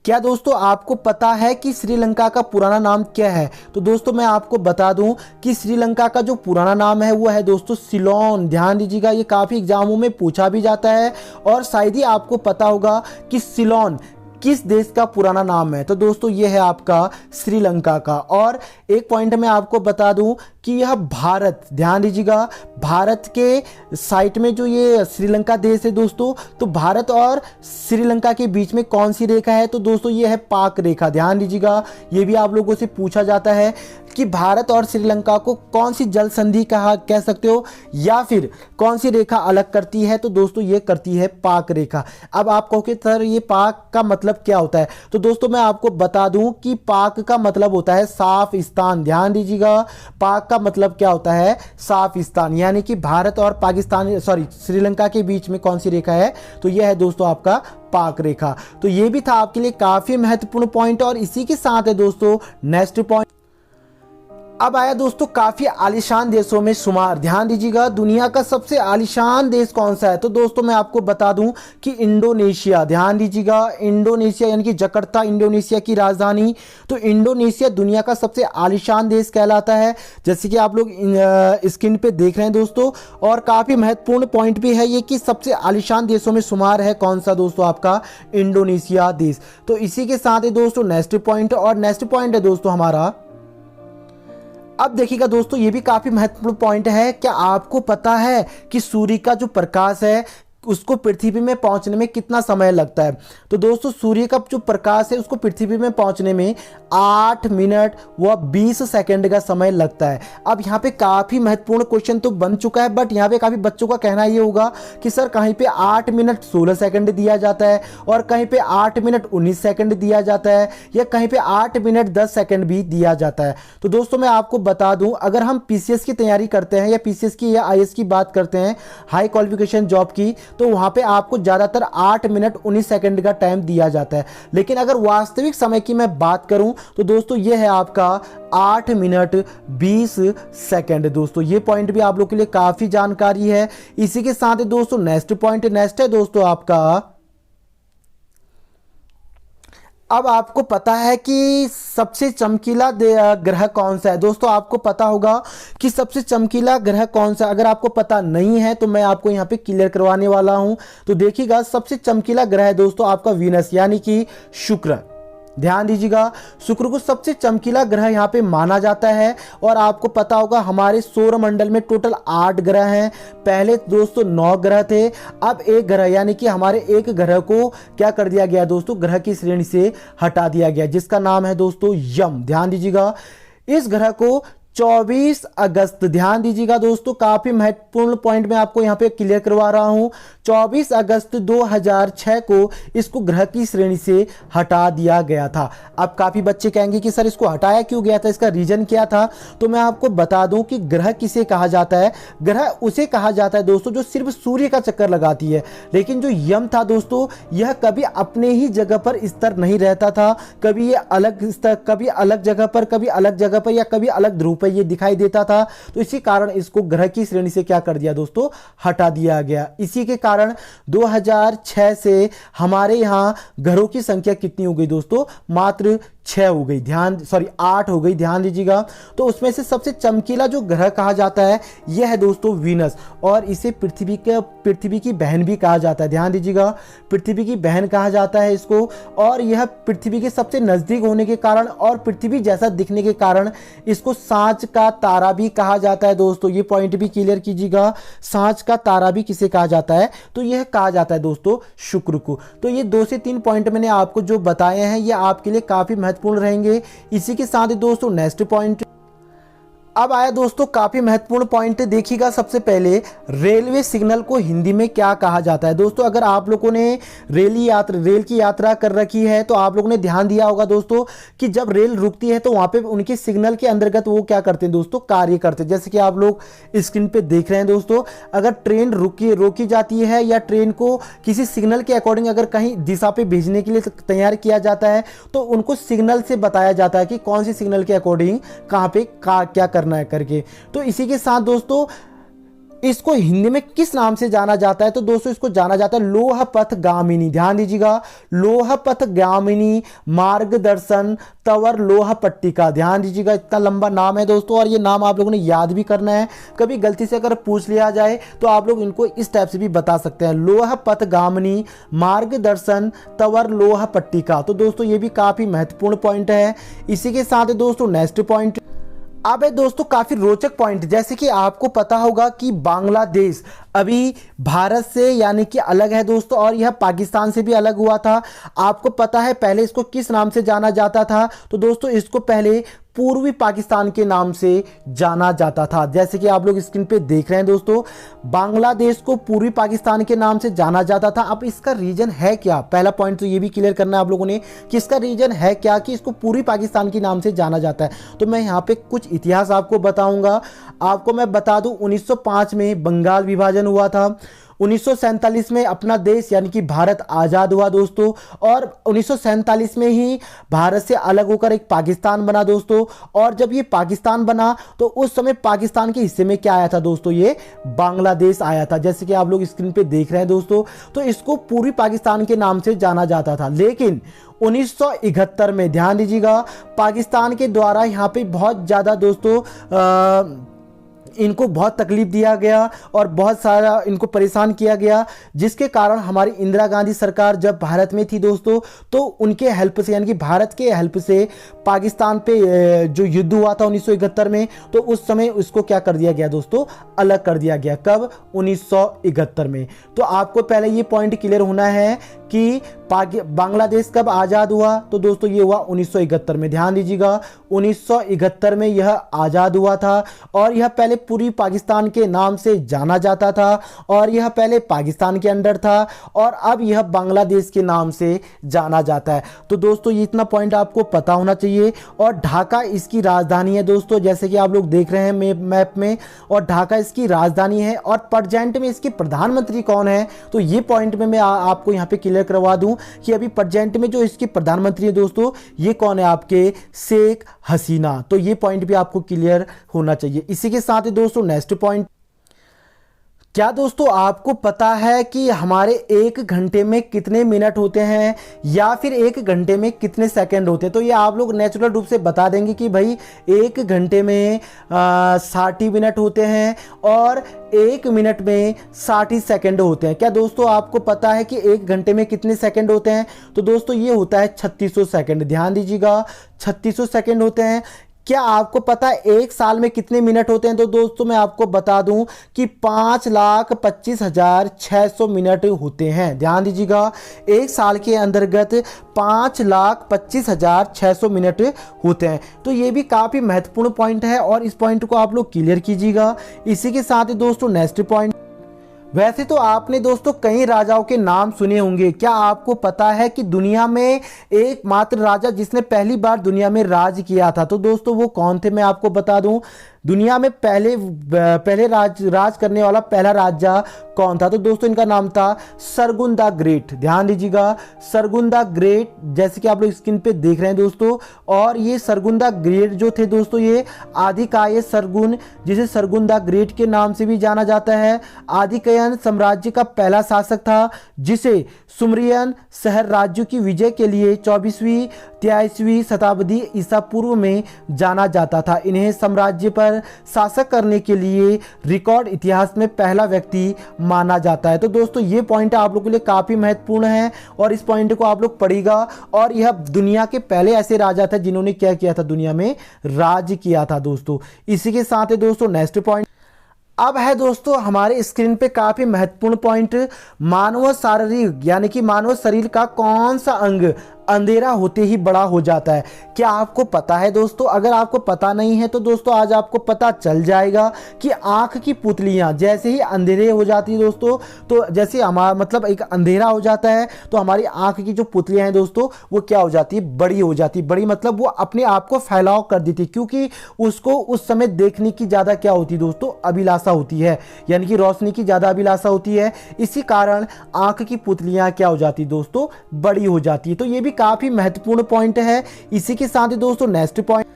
क्या दोस्तों आपको पता है कि श्रीलंका का पुराना नाम क्या है, तो दोस्तों मैं आपको बता दूं कि श्रीलंका का जो पुराना नाम है वो है दोस्तों सिलोन। ध्यान दीजिएगा, ये काफी एग्जामों में पूछा भी जाता है और शायद ही आपको पता होगा कि सिलोन किस देश का पुराना नाम है, तो दोस्तों ये है आपका श्रीलंका का। और एक पॉइंट मैं आपको बता दूं कि यह भारत, ध्यान दीजिएगा, भारत के साइट में जो ये श्रीलंका देश है दोस्तों, तो भारत और श्रीलंका के बीच में कौन सी रेखा है, तो दोस्तों ये है पाक रेखा। ध्यान दीजिएगा, ये भी आप लोगों से पूछा जाता है कि भारत और श्रीलंका को कौन सी जल संधि कह सकते हो या फिर कौन सी रेखा अलग करती है, तो दोस्तों ये करती है पाक रेखा। अब आप कहोगे सर ये पाक का मतलब क्या होता है, तो दोस्तों मैं आपको बता दूं कि पाक का मतलब होता है साफ स्थान। ध्यान दीजिएगा, पाक का मतलब क्या होता है, साफ स्थान। यानी कि भारत और श्रीलंका के बीच में कौन सी रेखा है, तो यह है दोस्तों आपका पाक रेखा। तो ये भी था आपके लिए काफी महत्वपूर्ण पॉइंट। और इसी के साथ है दोस्तों नेक्स्ट पॉइंट, अब आया दोस्तों काफी आलीशान देशों में शुमार। ध्यान दीजिएगा, दुनिया का सबसे आलीशान देश कौन सा है, तो दोस्तों मैं आपको बता दूं कि इंडोनेशिया। ध्यान दीजिएगा, इंडोनेशिया यानी कि जकार्ता इंडोनेशिया की राजधानी। तो इंडोनेशिया दुनिया का सबसे आलीशान देश कहलाता है, जैसे कि आप लोग स्क्रीन पे देख रहे हैं दोस्तों। और काफी महत्वपूर्ण पॉइंट भी है ये कि सबसे आलीशान देशों में शुमार है कौन सा दोस्तों, आपका इंडोनेशिया देश। तो इसी के साथ ही दोस्तों नेक्स्ट पॉइंट, और नेक्स्ट पॉइंट है दोस्तों हमारा, अब देखिएगा दोस्तों ये भी काफी महत्वपूर्ण पॉइंट है। क्या आपको पता है कि सूर्य का जो प्रकाश है उसको पृथ्वी में पहुंचने में कितना समय लगता है। तो दोस्तों सूर्य का जो प्रकाश है उसको पृथ्वी में पहुंचने में 8 मिनट व 20 सेकंड का समय लगता है। अब यहाँ पे काफ़ी महत्वपूर्ण क्वेश्चन तो बन चुका है, बट यहाँ पे काफ़ी बच्चों का कहना ये होगा कि सर कहीं पे 8 मिनट 16 सेकंड दिया जाता है और कहीं पे 8 मिनट 19 सेकंड दिया जाता है या कहीं पे 8 मिनट 10 सेकंड भी दिया जाता है। तो दोस्तों मैं आपको बता दूं, अगर हम पीसीएस की तैयारी करते हैं या पीसीएस की या आईएएस की बात करते हैं, हाई क्वालिफिकेशन जॉब की, तो वहां पे आपको ज्यादातर 8 मिनट 19 सेकंड का टाइम दिया जाता है। लेकिन अगर वास्तविक समय की मैं बात करूं तो दोस्तों ये है आपका 8 मिनट 20 सेकंड। दोस्तों ये पॉइंट भी आप लोग के लिए काफी जानकारी है। इसी के साथ दोस्तों नेक्स्ट है दोस्तों आपका, अब आपको पता है कि सबसे चमकीला ग्रह कौन सा है। दोस्तों आपको पता होगा कि सबसे चमकीला ग्रह कौन सा है। अगर आपको पता नहीं है तो मैं आपको यहाँ पे क्लियर करवाने वाला हूं। तो देखिएगा, सबसे चमकीला ग्रह है दोस्तों आपका वीनस यानी कि शुक्र। ध्यान दीजिएगा, शुक्र को सबसे चमकीला ग्रह यहाँ पे माना जाता है। और आपको पता होगा हमारे सौर मंडल में टोटल 8 ग्रह हैं। पहले दोस्तों 9 ग्रह थे, अब एक ग्रह यानी कि हमारे एक ग्रह को क्या कर दिया गया दोस्तों, ग्रह की श्रेणी से हटा दिया गया, जिसका नाम है दोस्तों यम। ध्यान दीजिएगा, इस ग्रह को 24 अगस्त, ध्यान दीजिएगा दोस्तों, काफी महत्वपूर्ण पॉइंट मैं आपको यहां पे क्लियर करवा रहा हूं, 24 अगस्त 2006 को इसको ग्रह की श्रेणी से हटा दिया गया था। अब काफी बच्चे कहेंगे कि सर इसको हटाया क्यों गया था, इसका रीजन क्या था। तो मैं आपको बता दूं कि ग्रह किसे कहा जाता है। ग्रह उसे कहा जाता है दोस्तों जो सिर्फ सूर्य का चक्कर लगाती है। लेकिन जो यम था दोस्तों, यह कभी अपने ही जगह पर स्थिर नहीं रहता था, कभी ये अलग स्तर, कभी अलग जगह पर, कभी अलग जगह पर या कभी अलग ध्रुव पर ये दिखाई देता था। तो इसी कारण इसको ग्रह की श्रेणी से क्या कर दिया दोस्तों, हटा दिया गया। इसी के कारण 2006 से हमारे यहां ग्रहों की संख्या कितनी हो गई दोस्तों, मात्र 6 हो गई, 8 हो गई। ध्यान दीजिएगा, तो उसमें से सबसे चमकीला जो ग्रह कहा जाता है यह है दोस्तों वीनस, और इसे पृथ्वी की बहन भी कहा जाता है। ध्यान दीजिएगा, पृथ्वी की बहन कहा जाता है इसको। और यह पृथ्वी के सबसे नजदीक होने के कारण और पृथ्वी जैसा दिखने के कारण इसको सांच का तारा भी कहा जाता है। दोस्तों ये पॉइंट भी क्लियर कीजिएगा, सांच का तारा भी किसे कहा जाता है, तो यह कहा जाता है दोस्तों शुक्र को। तो ये 2 से 3 पॉइंट मैंने आपको जो बताए हैं ये आपके लिए काफी महत्वपूर्ण रहेंगे। इसी के साथ दोस्तों नेक्स्ट पॉइंट अब आया दोस्तों, काफी महत्वपूर्ण पॉइंट देखिएगा। सबसे पहले रेलवे सिग्नल को हिंदी में क्या कहा जाता है। दोस्तों अगर आप लोगों ने रेल की यात्रा कर रखी है तो आप लोगों ने ध्यान दिया होगा दोस्तों कि जब रेल रुकती है तो वहां पे उनके सिग्नल के अंतर्गत वो क्या करते हैं दोस्तों, कार्य करते हैं। जैसे कि आप लोग स्क्रीन पे देख रहे हैं दोस्तों, अगर ट्रेन रोकी जाती है या ट्रेन को किसी सिग्नल के अकॉर्डिंग अगर कहीं दिशा पे भेजने के लिए तैयार किया जाता है तो उनको सिग्नल से बताया जाता है कि कौन सी सिग्नल के अकॉर्डिंग कहां पे क्या करना है करके। तो इसी के साथ दोस्तों इसको हिंदी में किस नाम से जाना जाता है, तो दोस्तों इसको जाना जाता है लोह पथ गामिनी। ध्यान दीजिएगा, लोह पथ गामिनी मार्गदर्शन तवर लोह पट्टिका। ध्यान दीजिएगा, इतना लंबा नाम है दोस्तों और ये नाम आप लोगों ने याद भी करना है। कभी गलती से अगर पूछ लिया जाए तो आप लोग इनको इस टाइप से भी बता सकते हैं, लोह पथ गामिनी मार्गदर्शन तवर लोह पट्टिका। तो दोस्तों ये भी काफी महत्वपूर्ण पॉइंट है। इसी के साथ दोस्तों नेक्स्ट पॉइंट अब है दोस्तों काफी रोचक पॉइंट। जैसे कि आपको पता होगा कि बांग्लादेश अभी भारत से यानी कि अलग है दोस्तों, और यह पाकिस्तान से भी अलग हुआ था। आपको पता है पहले इसको किस नाम से जाना जाता था, तो दोस्तों इसको पहले पूर्वी पाकिस्तान के नाम से जाना जाता था। जैसे कि आप लोग स्क्रीन पे देख रहे हैं दोस्तों, बांग्लादेश को पूर्वी पाकिस्तान के नाम से जाना जाता था। अब इसका रीजन है क्या, पहला पॉइंट तो ये भी क्लियर करना है आप लोगों ने कि इसका रीजन है क्या कि इसको पूर्वी पाकिस्तान के नाम से जाना जाता है। तो मैं यहाँ पे कुछ इतिहास आपको बताऊंगा। आपको मैं बता दूं 1905 में बंगाल विभाजन हुआ था, 1947 में अपना देश यानी कि भारत आज़ाद हुआ दोस्तों, और 1947 में ही भारत से अलग होकर एक पाकिस्तान बना दोस्तों। और जब ये पाकिस्तान बना तो उस समय पाकिस्तान के हिस्से में क्या आया था दोस्तों, ये बांग्लादेश आया था। जैसे कि आप लोग स्क्रीन पे देख रहे हैं दोस्तों, तो इसको पूर्वी पाकिस्तान के नाम से जाना जाता था। लेकिन 1971 में ध्यान दीजिएगा, पाकिस्तान के द्वारा यहाँ पे बहुत ज़्यादा दोस्तों इनको बहुत तकलीफ दिया गया और बहुत सारा इनको परेशान किया गया, जिसके कारण हमारी इंदिरा गांधी सरकार जब भारत में थी दोस्तों, तो उनके हेल्प से यानी कि भारत के हेल्प से पाकिस्तान पे जो युद्ध हुआ था 1971 में, तो उस समय उसको क्या कर दिया गया दोस्तों, अलग कर दिया गया। कब? 1971 में। तो आपको पहले ये पॉइंट क्लियर होना है कि बांग्लादेश कब आज़ाद हुआ, तो दोस्तों ये हुआ 1971 में। ध्यान दीजिएगा, 1971 में यह आज़ाद हुआ था और यह पहले पूरी पाकिस्तान के नाम से जाना जाता था और यह पहले पाकिस्तान के अंडर था और अब यह बांग्लादेश के नाम से जाना जाता है। तो दोस्तों ये इतना पॉइंट आपको पता होना चाहिए। और ढाका इसकी राजधानी है दोस्तों, जैसे कि आप लोग देख रहे हैं मैप में, और ढाका इसकी राजधानी है। और प्रेजेंट में इसके प्रधानमंत्री कौन है, तो ये पॉइंट में मैं आपको यहाँ पे क्लियर करवा दूं कि अभी प्रेजेंट में जो इसके प्रधानमंत्री है दोस्तों, ये कौन है, आपके शेख हसीना। तो ये पॉइंट भी आपको क्लियर होना चाहिए। इसी के साथ ही दोस्तों नेक्स्ट पॉइंट, क्या दोस्तों आपको पता है कि हमारे 1 घंटे में कितने मिनट होते हैं या फिर 1 घंटे में कितने सेकंड होते हैं? तो ये आप लोग नेचुरल रूप से बता देंगे कि भाई 1 घंटे में 60 मिनट होते हैं और 1 मिनट में 60 सेकंड होते हैं। क्या दोस्तों आपको पता है कि 1 घंटे में कितने सेकंड होते हैं? तो दोस्तों ये होता है 3600 सेकंड। ध्यान दीजिएगा, 3600 सेकंड होते हैं। क्या आपको पता है 1 साल में कितने मिनट होते हैं? तो दोस्तों मैं आपको बता दूं कि 5,25,600 मिनट होते हैं। ध्यान दीजिएगा, 1 साल के अंतर्गत 5,25,600 मिनट होते हैं। तो ये भी काफ़ी महत्वपूर्ण पॉइंट है और इस पॉइंट को आप लोग क्लियर कीजिएगा। इसी के साथ ही दोस्तों नेक्स्ट पॉइंट, वैसे तो आपने दोस्तों कई राजाओं के नाम सुने होंगे। क्या आपको पता है कि दुनिया में एकमात्र राजा जिसने पहली बार दुनिया में राज किया था, तो दोस्तों वो कौन थे? मैं आपको बता दूं, दुनिया में पहले राज करने वाला पहला राजा कौन था? तो दोस्तों इनका नाम था सरगुन द ग्रेट। ध्यान दीजिएगा, सरगुन द ग्रेट, जैसे कि आप लोग स्क्रीन पे देख रहे हैं दोस्तों। और ये सरगुन द ग्रेट जो थे दोस्तों, ये आदिकाय सरगुन, जिसे सरगुन द ग्रेट के नाम से भी जाना जाता है, आदिकायन साम्राज्य का पहला शासक था, जिसे सुमरियन शहर राज्यों की विजय के लिए 24वीं 23वीं शताब्दी ईसा पूर्व में जाना जाता था। इन्हें साम्राज्य पर शासक करने के लिए रिकॉर्ड इतिहास में पहला व्यक्ति माना जाता है। तो दोस्तों ये पॉइंट आप लोगों के लिए काफी महत्वपूर्ण है और इस पॉइंट को आप लोग पढ़िएगा। और यह दुनिया के पहले ऐसे राजा थे जिन्होंने क्या किया था, दुनिया में राज किया था दोस्तों। इसी के साथ है दोस्तों नेक्स्ट पॉइंट, अब है दोस्तों हमारे स्क्रीन पे काफी महत्वपूर्ण पॉइंट, मानव शारीरिक यानी कि मानव शरीर का कौन सा अंग अंधेरा होते ही बड़ा हो जाता है? क्या आपको पता है दोस्तों? अगर आपको पता नहीं है तो दोस्तों आज आपको पता चल जाएगा कि आंख की पुतलियां जैसे ही अंधेरे हो जाती है दोस्तों, तो जैसे हमारा मतलब एक अंधेरा हो जाता है तो हमारी आंख की जो पुतलियां हैं दोस्तों वो क्या हो जाती है, बड़ी हो जाती है। बड़ी मतलब वो अपने आप को फैलाव कर देती है, क्योंकि उसको उस समय देखने की ज्यादा क्या होती है दोस्तों, अभिलाषा होती है, यानी कि रोशनी की ज्यादा अभिलाषा होती है। इसी कारण आंख की पुतलियां क्या हो जाती है दोस्तों, बड़ी हो जाती है। तो ये भी काफी महत्वपूर्ण पॉइंट है। इसी के साथ ही दोस्तों नेक्स्ट पॉइंट,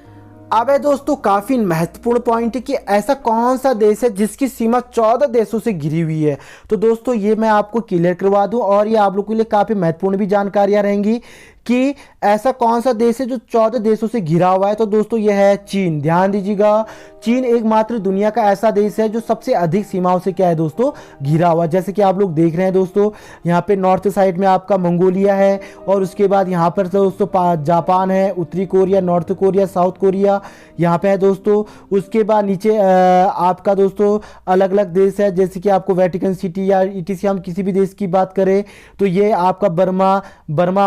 अब है दोस्तों काफी महत्वपूर्ण पॉइंट कि ऐसा कौन सा देश है जिसकी सीमा 14 देशों से घिरी हुई है? तो दोस्तों ये मैं आपको क्लियर करवा दूं और ये आप लोगों के लिए काफी महत्वपूर्ण भी जानकारियां रहेंगी कि ऐसा कौन सा देश है जो 14 देशों से घिरा हुआ है। तो दोस्तों यह है चीन। ध्यान दीजिएगा, चीन एकमात्र दुनिया का ऐसा देश है जो सबसे अधिक सीमाओं से क्या है दोस्तों, घिरा हुआ। जैसे कि आप लोग देख रहे हैं दोस्तों, यहाँ पे नॉर्थ साइड में आपका मंगोलिया है और उसके बाद यहाँ पर दोस्तों जापान है, उत्तरी Korea, north Korea, south Korea यहाँ पे है दोस्तों। उसके बाद नीचे आपका दोस्तों अलग अलग देश है, जैसे कि आपको वेटिकन सिटी या ETC हम किसी भी देश की बात करें तो ये आपका बर्मा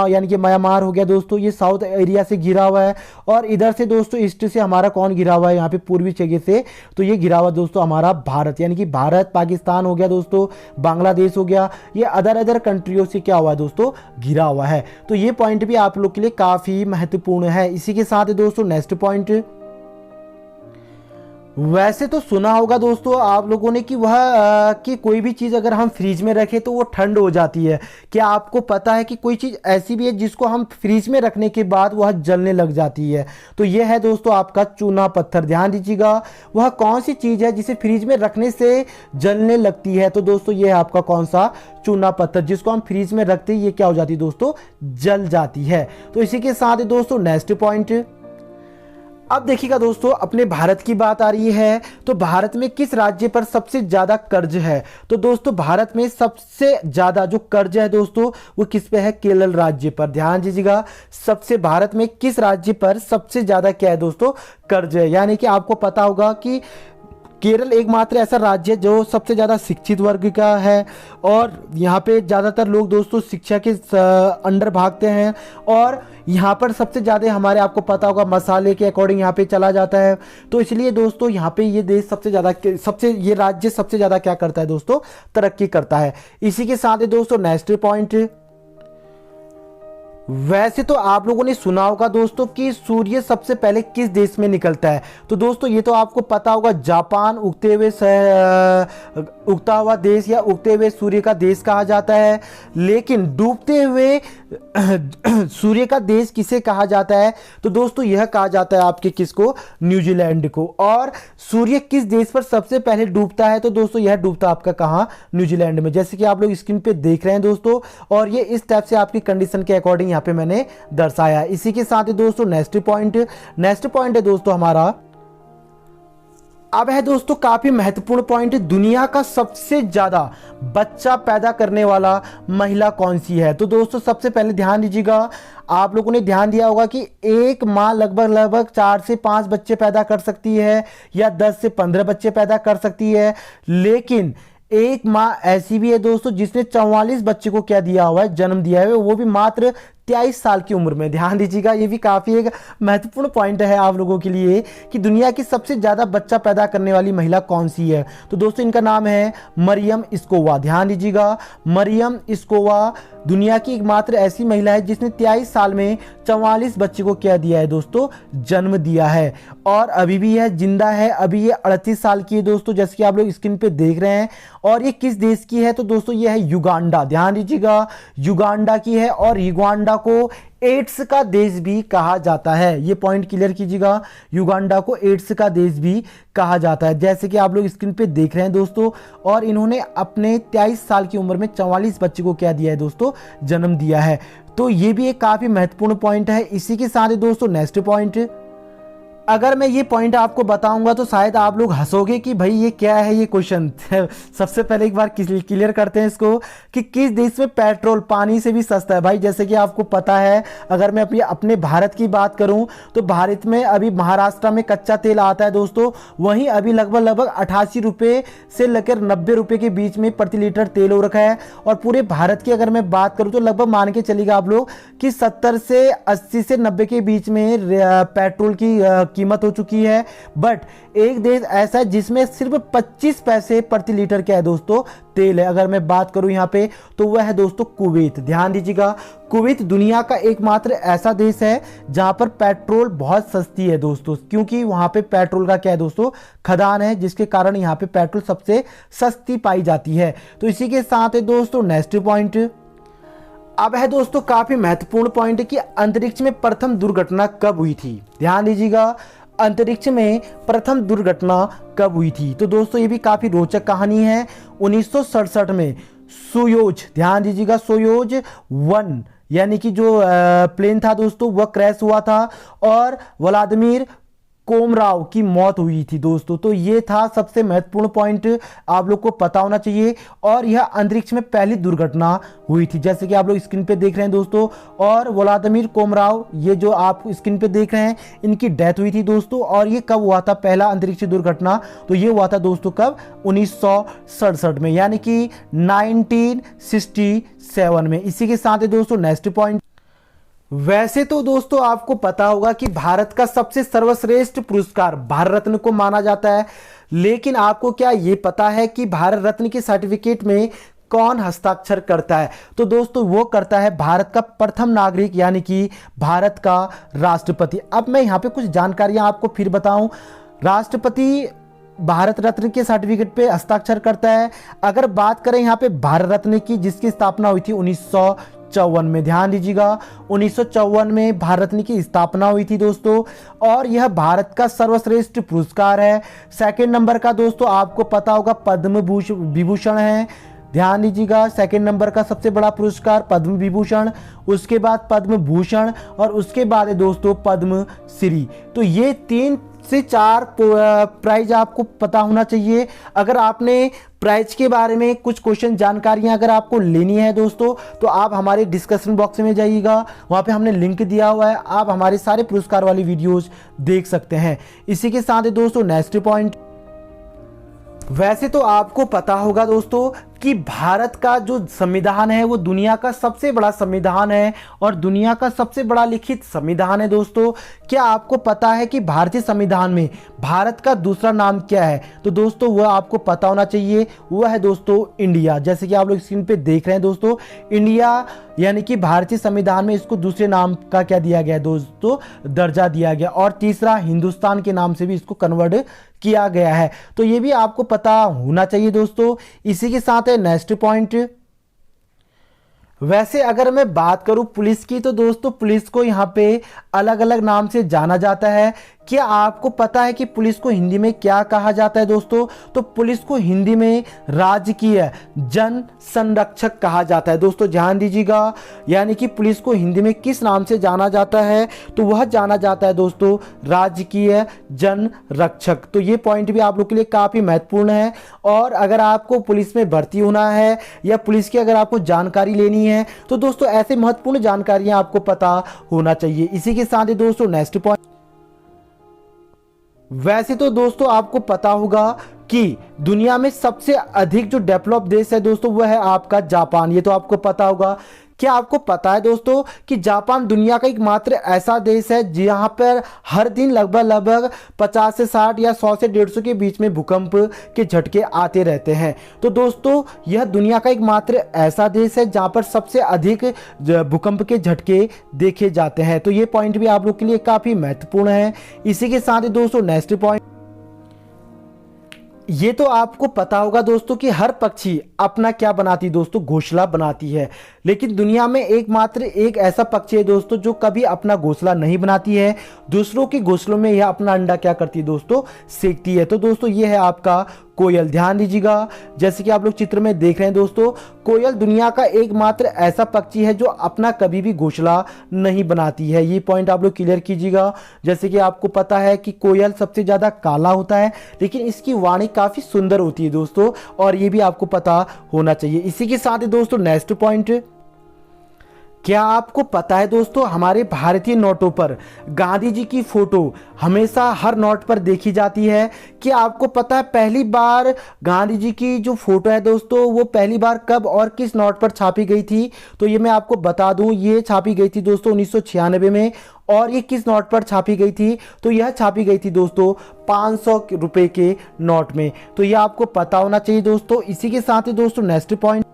यानी कि म्यांमार हो गया दोस्तों, ये साउथ एरिया से घिरा हुआ है। और इधर से दोस्तों ईस्ट से हमारा कौन घिरा हुआ है, यहाँ पे पूर्वी जगह से, तो ये घिरा हुआ दोस्तों हमारा भारत, यानी कि भारत, पाकिस्तान हो गया दोस्तों, बांग्लादेश हो गया, ये अदर कंट्रियों से क्या हुआ है दोस्तों, घिरा हुआ है। तो ये पॉइंट भी आप लोग के लिए काफी महत्वपूर्ण है। इसी के साथ दोस्तों नेक्स्ट पॉइंट, वैसे तो सुना होगा दोस्तों आप लोगों ने कि कि कोई भी चीज़ अगर हम फ्रीज में रखें तो वो ठंड हो जाती है। क्या आपको पता है कि कोई चीज़ ऐसी भी है जिसको हम फ्रीज में रखने के बाद वह जलने लग जाती है? तो ये है दोस्तों आपका चूना पत्थर। ध्यान दीजिएगा, वह कौन सी चीज़ है जिसे फ्रीज में रखने से जलने लगती है? तो दोस्तों ये है आपका कौन सा, चूना पत्थर, जिसको हम फ्रीज में रखते ही ये क्या हो जाती है दोस्तों, जल जाती है। तो इसी के साथ दोस्तों नेक्स्ट पॉइंट, अब देखिएगा दोस्तों, अपने भारत की बात आ रही है तो भारत में किस राज्य पर सबसे ज्यादा कर्ज है? तो दोस्तों भारत में सबसे ज्यादा जो कर्ज है दोस्तों वो किस पे है? केरल राज्य पर। ध्यान दीजिएगा, सबसे भारत में किस राज्य पर सबसे ज्यादा क्या है दोस्तों? कर्ज है। यानी कि आपको पता होगा कि केरल एकमात्र ऐसा राज्य है जो सबसे ज़्यादा शिक्षित वर्ग का है और यहाँ पे ज़्यादातर लोग दोस्तों शिक्षा के अंडर भागते हैं और यहाँ पर सबसे ज़्यादा हमारे आपको पता होगा मसाले के अकॉर्डिंग यहाँ पे चला जाता है। तो इसलिए दोस्तों यहाँ पे ये देश ये राज्य सबसे ज़्यादा क्या करता है दोस्तों? तरक्की करता है। इसी के साथ ही दोस्तों नेक्स्ट पॉइंट, वैसे तो आप लोगों ने सुना होगा दोस्तों कि सूर्य सबसे पहले किस देश में निकलता है? तो दोस्तों ये तो आपको पता होगा, जापान उगता हुआ देश या उगते हुए सूर्य का देश कहा जाता है। लेकिन डूबते हुए सूर्य का देश किसे कहा जाता है? तो दोस्तों यह कहा जाता है आपके किसको? न्यूजीलैंड को। और सूर्य किस देश पर सबसे पहले डूबता है? तो दोस्तों यह डूबता आपका कहाँ? न्यूजीलैंड में, जैसे कि आप लोग स्क्रीन पे देख रहे हैं दोस्तों। और ये इस टाइप से आपकी कंडीशन के अकॉर्डिंग यहाँ पे मैंने दर्शाया। इसी के साथ ही दोस्तों नेक्स्ट पॉइंट है दोस्तों हमारा, अब है दोस्तों काफी महत्वपूर्ण पॉइंट, दुनिया का सबसे ज्यादा बच्चा पैदा करने वाला महिला कौन सी है? तो दोस्तों सबसे पहले ध्यान दीजिएगा, आप लोगों ने ध्यान दिया होगा कि एक माँ लगभग 4 से 5 बच्चे पैदा कर सकती है या 10 से 15 बच्चे पैदा कर सकती है। लेकिन एक माँ ऐसी भी है दोस्तों जिसने 44 बच्चे को क्या दिया हुआ है? जन्म दिया है, वो भी मात्र 23 साल की उम्र में। ध्यान दीजिएगा, ये भी काफी एक महत्वपूर्ण पॉइंट है आप लोगों के लिए कि दुनिया की सबसे ज्यादा बच्चा पैदा करने वाली महिला कौन सी है? तो दोस्तों इनका नाम है मरियम स्कोवा। ध्यान दीजिएगा, मरियम स्कोवा दुनिया की एकमात्र ऐसी महिला है जिसने 23 साल में 44 बच्चे को क्या दिया है दोस्तों? जन्म दिया है। और अभी भी यह जिंदा है, अभी ये 38 साल की है दोस्तों, जैसे कि आप लोग स्क्रीन पे देख रहे हैं। और ये किस देश की है? तो दोस्तों ये है युगांडा। ध्यान दीजिएगा, युगांडा की है। और युगांडा को एड्स का देश भी कहा जाता है। ये पॉइंट क्लियर कीजिएगा, युगांडा को एड्स का देश भी कहा जाता है, जैसे कि आप लोग स्क्रीन पे देख रहे हैं दोस्तों। और इन्होंने अपने 23 साल की उम्र में 44 बच्चे को क्या दिया है दोस्तों? जन्म दिया है। तो ये भी एक काफी महत्वपूर्ण पॉइंट है। इसी के साथ दोस्तों नेक्स्ट पॉइंट, अगर मैं ये पॉइंट आपको बताऊंगा तो शायद आप लोग हंसोगे कि भाई ये क्या है ये क्वेश्चन। सबसे पहले एक बार क्लियर करते हैं इसको कि किस देश में पेट्रोल पानी से भी सस्ता है। भाई जैसे कि आपको पता है, अगर मैं अपने भारत की बात करूं तो भारत में अभी महाराष्ट्र में कच्चा तेल आता है दोस्तों, वहीं अभी लगभग 88 रुपये से लेकर 90 रुपये के बीच में प्रति लीटर तेल हो रखा है। और पूरे भारत की अगर मैं बात करूं तो लगभग मान के चलिएगा आप लोग कि 70 से 80 से 90 के बीच में पेट्रोल की कीमत हो चुकी है। बट एक देश ऐसा है जिसमें सिर्फ 25 पैसे प्रति लीटर क्या है दोस्तों? तेल है। अगर मैं बात करूं यहां पे तो वह है दोस्तों कुवैत। ध्यान दीजिएगा, कुवैत दुनिया का एकमात्र ऐसा देश है जहां पर पेट्रोल बहुत सस्ती है दोस्तों, क्योंकि वहां पे पेट्रोल का क्या है दोस्तों? खदान है, जिसके कारण यहां पे पेट्रोल सबसे सस्ती पाई जाती है। तो इसी के साथ है दोस्तों नेक्स्ट पॉइंट, अब है दोस्तों काफी महत्वपूर्ण पॉइंट कि अंतरिक्ष में प्रथम दुर्घटना कब हुई थी? ध्यान दीजिएगा, अंतरिक्ष में प्रथम दुर्घटना कब हुई थी? तो दोस्तों ये भी काफी रोचक कहानी है। 1967 में सोयूज, ध्यान दीजिएगा, सोयूज 1 यानी कि जो प्लेन था दोस्तों वह क्रैश हुआ था और व्लादिमीर कोमराव की मौत हुई थी दोस्तों। तो ये था सबसे महत्वपूर्ण पॉइंट, आप लोग को पता होना चाहिए। और यह अंतरिक्ष में पहली दुर्घटना हुई थी, जैसे कि आप लोग स्क्रीन पे देख रहे हैं दोस्तों। और व्लादिमीर कोमराव, ये जो आप स्क्रीन पे देख रहे हैं, इनकी डेथ हुई थी दोस्तों। और ये कब हुआ था पहला अंतरिक्ष दुर्घटना? तो ये हुआ था दोस्तों कब? 1967 में, यानी कि 1967 में। इसी के साथ दोस्तों नेक्स्ट पॉइंट, वैसे तो दोस्तों आपको पता होगा कि भारत का सबसे सर्वश्रेष्ठ पुरस्कार भारत रत्न को माना जाता है। लेकिन आपको क्या ये पता है कि भारत रत्न के सर्टिफिकेट में कौन हस्ताक्षर करता है? तो दोस्तों वो करता है भारत का प्रथम नागरिक, यानी कि भारत का राष्ट्रपति। अब मैं यहाँ पे कुछ जानकारियां आपको फिर बताऊं। राष्ट्रपति भारत रत्न के सर्टिफिकेट पे हस्ताक्षर करता है। अगर बात करें यहाँ पे भारत रत्न की, जिसकी स्थापना हुई थी 1954 में। ध्यान दीजिएगा, 1954 में भारत रत्न की स्थापना हुई थी दोस्तों। और यह भारत का सर्वश्रेष्ठ पुरस्कार है। सेकंड नंबर का दोस्तों आपको पता होगा पद्म विभूषण है। ध्यान दीजिएगा, सेकंड नंबर का सबसे बड़ा पुरस्कार पद्म विभूषण, उसके बाद पद्म भूषण और उसके बाद है दोस्तों पद्म श्री। तो ये 3 से 4 प्राइज आपको पता होना चाहिए। अगर आपने प्राइज के बारे में कुछ क्वेश्चन जानकारियां अगर आपको लेनी है दोस्तों, तो आप हमारे डिस्कशन बॉक्स में जाइएगा, वहां पे हमने लिंक दिया हुआ है, आप हमारे सारे पुरस्कार वाली वीडियोस देख सकते हैं। इसी के साथ दोस्तों नेक्स्ट पॉइंट, वैसे तो आपको पता होगा दोस्तों कि भारत का जो संविधान है वो दुनिया का सबसे बड़ा संविधान है और दुनिया का सबसे बड़ा लिखित संविधान है दोस्तों। क्या आपको पता है कि भारतीय संविधान में भारत का दूसरा नाम क्या है? तो दोस्तों वह आपको पता होना चाहिए, वह है दोस्तों इंडिया। जैसे कि आप लोग स्क्रीन पे देख रहे हैं दोस्तों, इंडिया यानी कि भारतीय संविधान में इसको दूसरे नाम का क्या दिया गया दोस्तों, दर्जा दिया गया। और तीसरा हिंदुस्तान के नाम से भी इसको कन्वर्ट किया गया है। तो ये भी आपको पता होना चाहिए दोस्तों। इसी के साथ है नेक्स्ट पॉइंट, वैसे अगर मैं बात करूं पुलिस की, तो दोस्तों पुलिस को यहाँ पे अलग अलग नाम से जाना जाता है। क्या आपको पता है कि पुलिस को हिंदी में क्या कहा जाता है दोस्तों? तो पुलिस को हिंदी में राजकीय जन संरक्षक कहा जाता है दोस्तों, ध्यान दीजिएगा। यानी कि पुलिस को हिंदी में किस नाम से जाना जाता है? तो वह जाना जाता है दोस्तों राजकीय जन रक्षक। तो ये पॉइंट भी आप लोग के लिए काफी महत्वपूर्ण है। और अगर आपको पुलिस में भर्ती होना है या पुलिस की अगर आपको जानकारी लेनी है, तो दोस्तों ऐसे महत्वपूर्ण जानकारियां आपको पता होना चाहिए। इसी के साथ ही दोस्तों नेक्स्ट पॉइंट, वैसे तो दोस्तों आपको पता होगा कि दुनिया में सबसे अधिक जो डेवलप देश है दोस्तों वह है आपका जापान, ये तो आपको पता होगा। क्या आपको पता है दोस्तों कि जापान दुनिया का एकमात्र ऐसा देश है जहां पर हर दिन लगभग 50 से 60 या 100 से 150 के बीच में भूकंप के झटके आते रहते हैं। तो दोस्तों यह दुनिया का एकमात्र ऐसा देश है जहां पर सबसे अधिक भूकंप के झटके देखे जाते हैं। तो ये पॉइंट भी आप लोग के लिए काफी महत्वपूर्ण है। इसी के साथ ही दोस्तों नेक्स्ट पॉइंट, ये तो आपको पता होगा दोस्तों कि हर पक्षी अपना क्या बनाती है दोस्तों, घोंसला बनाती है। लेकिन दुनिया में एकमात्र एक ऐसा पक्षी है दोस्तों जो कभी अपना घोंसला नहीं बनाती है, दूसरों के घोंसलों में यह अपना अंडा क्या करती है दोस्तों, सेकती है। तो दोस्तों ये है आपका कोयल, ध्यान दीजिएगा। जैसे कि आप लोग चित्र में देख रहे हैं दोस्तों, कोयल दुनिया का एकमात्र ऐसा पक्षी है जो अपना कभी भी घोंसला नहीं बनाती है। ये पॉइंट आप लोग क्लियर कीजिएगा। जैसे कि आपको पता है कि कोयल सबसे ज्यादा काला होता है, लेकिन इसकी वाणी काफी सुंदर होती है दोस्तों, और ये भी आपको पता होना चाहिए। इसी के साथ ही दोस्तों नेक्स्ट पॉइंट, क्या आपको पता है दोस्तों हमारे भारतीय नोटों पर गांधी जी की फोटो हमेशा हर नोट पर देखी जाती है? क्या आपको पता है पहली बार गांधी जी की जो फोटो है दोस्तों वो पहली बार कब और किस नोट पर छापी गई थी? तो ये मैं आपको बता दूं, ये छापी गई थी दोस्तों 1996 में। और ये किस नोट पर छापी गई थी? तो यह छापी गई थी दोस्तों 500 रुपए के नोट में। तो यह आपको पता होना चाहिए दोस्तों। इसी के साथ ही दोस्तों नेक्स्ट पॉइंट,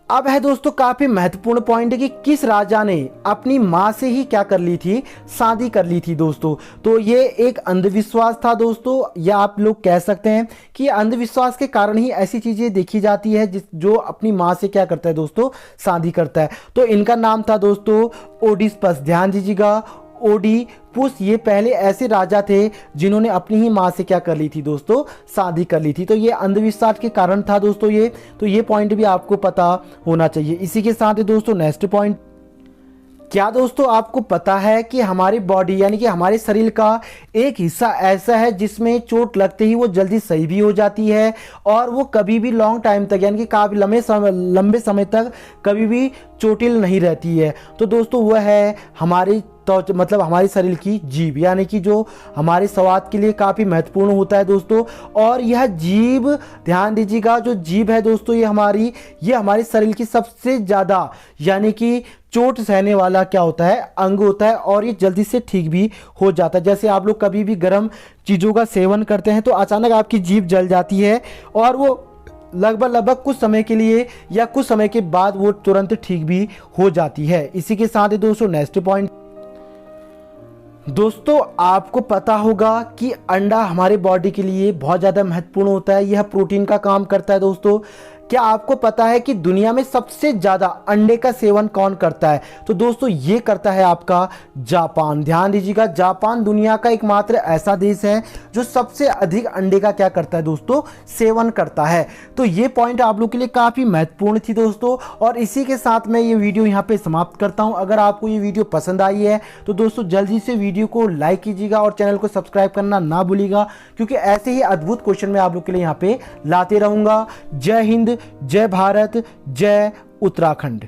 अब है दोस्तों काफी महत्वपूर्ण पॉइंट कि किस राजा ने अपनी मां से ही क्या कर ली थी, शादी कर ली थी दोस्तों। तो ये एक अंधविश्वास था दोस्तों, या आप लोग कह सकते हैं कि अंधविश्वास के कारण ही ऐसी चीजें देखी जाती है जो अपनी मां से क्या करता है दोस्तों, शादी करता है। तो इनका नाम था दोस्तों ओडिपस, ध्यान दीजिएगा, ओडिपुस। ये पहले ऐसे राजा थे जिन्होंने अपनी ही मां से क्या कर ली थी दोस्तों, शादी कर ली थी। तो ये अंधविश्वास के कारण था दोस्तों ये। तो ये पॉइंट भी आपको पता होना चाहिए। इसी के साथ ही दोस्तों नेक्स्ट पॉइंट, क्या दोस्तों आपको पता है कि हमारी बॉडी यानी कि हमारे शरीर का एक हिस्सा ऐसा है जिसमें चोट लगते ही वो जल्दी सही भी हो जाती है और वो कभी भी लॉन्ग टाइम तक यानी कि काफी लंबे समय तक कभी भी चोटिल नहीं रहती है? तो दोस्तों वह है हमारी मतलब हमारे शरीर की जीभ, यानी कि जो हमारे स्वाद के लिए काफी महत्वपूर्ण होता है दोस्तों। और यह जीभ, ध्यान दीजिएगा, जो जीभ है दोस्तों ये हमारे शरीर की सबसे ज्यादा यानी कि चोट सहने वाला क्या होता है, अंग होता है, और ये जल्दी से ठीक भी हो जाता है। जैसे आप लोग कभी भी गर्म चीजों का सेवन करते हैं तो अचानक आपकी जीभ जल जाती है और वो लगभग कुछ समय के लिए या कुछ समय के बाद वो तुरंत ठीक भी हो जाती है। इसी के साथ ही दोस्तों नेक्स्ट पॉइंट, दोस्तों आपको पता होगा कि अंडा हमारे बॉडी के लिए बहुत ज़्यादा महत्वपूर्ण होता है, यह प्रोटीन का काम करता है दोस्तों। क्या आपको पता है कि दुनिया में सबसे ज्यादा अंडे का सेवन कौन करता है? तो दोस्तों ये करता है आपका जापान। ध्यान दीजिएगा, जापान दुनिया का एकमात्र ऐसा देश है जो सबसे अधिक अंडे का क्या करता है दोस्तों, सेवन करता है। तो ये पॉइंट आप लोग के लिए काफी महत्वपूर्ण थी दोस्तों, और इसी के साथ मैं ये वीडियो यहाँ पे समाप्त करता हूँ। अगर आपको ये वीडियो पसंद आई है तो दोस्तों जल्दी से वीडियो को लाइक कीजिएगा और चैनल को सब्सक्राइब करना ना भूलिएगा, क्योंकि ऐसे ही अद्भुत क्वेश्चन मैं आप लोग के लिए यहाँ पे लाते रहूंगा। जय हिंद, जय भारत, जय उत्तराखंड।